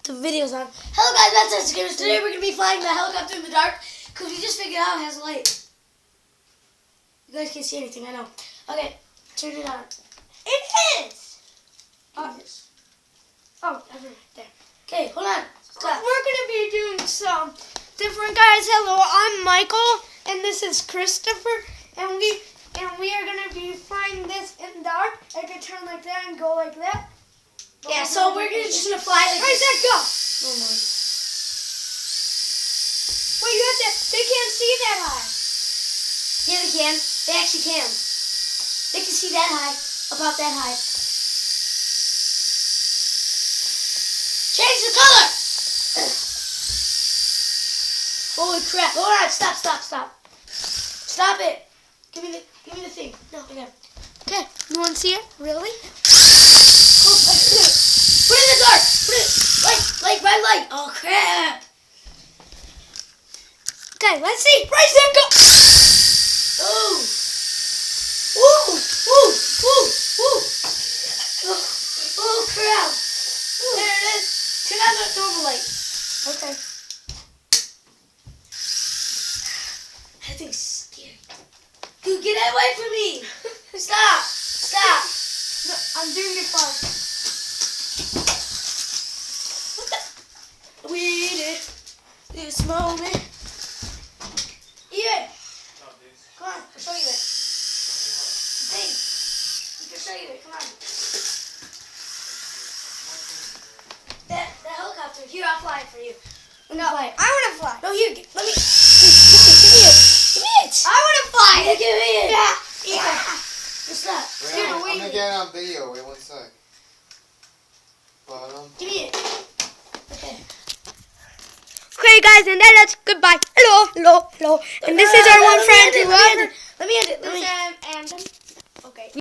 the video's on. Hello guys, that's Gamers. Today we're going to be flying the helicopter in the dark because we just figured out it has a light. You guys can't see anything, I know. Okay, turn it on. It is! Oh, there. Okay, hold on. Stop. We're going to be doing some different guys. Hello, I'm Michael, and this is Christopher, and we are going to be flying this in the dark. I can turn like that and go like that. Yeah, so we're just going to fly like Where's that go? Oh my. Wait, you have to, they can't see that high. Yeah, they can. They actually can. They can see that high, about that high. Change the color! Holy crap. Hold on, stop. Stop it. Give me the thing. No, again. Okay, you want to see it? Really? Put it in the dark. Put it, like red light. Oh crap. Okay, let's see. Where's that go? Oh. Woo. Oh crap. There it is. Turn on the normal light. Okay. That thing's scary. Dude, get away from me. Stop. No, I'm doing it fine. What the? We eat it. This moment. Eat it. Come on, I'll show you it. Thing. We can show you it. Come on. That helicopter. Here, I'll fly it for you. No, I want to fly. No, here. Let me. Give me it. I want to fly. Yeah, give me it. Yeah. Just stop. Wait, I'm gonna get it on video. Wait 1 sec. Bottom. Give me it. Okay. Okay, guys, and that's goodbye. Hello. And this is our one friend who Let me end it.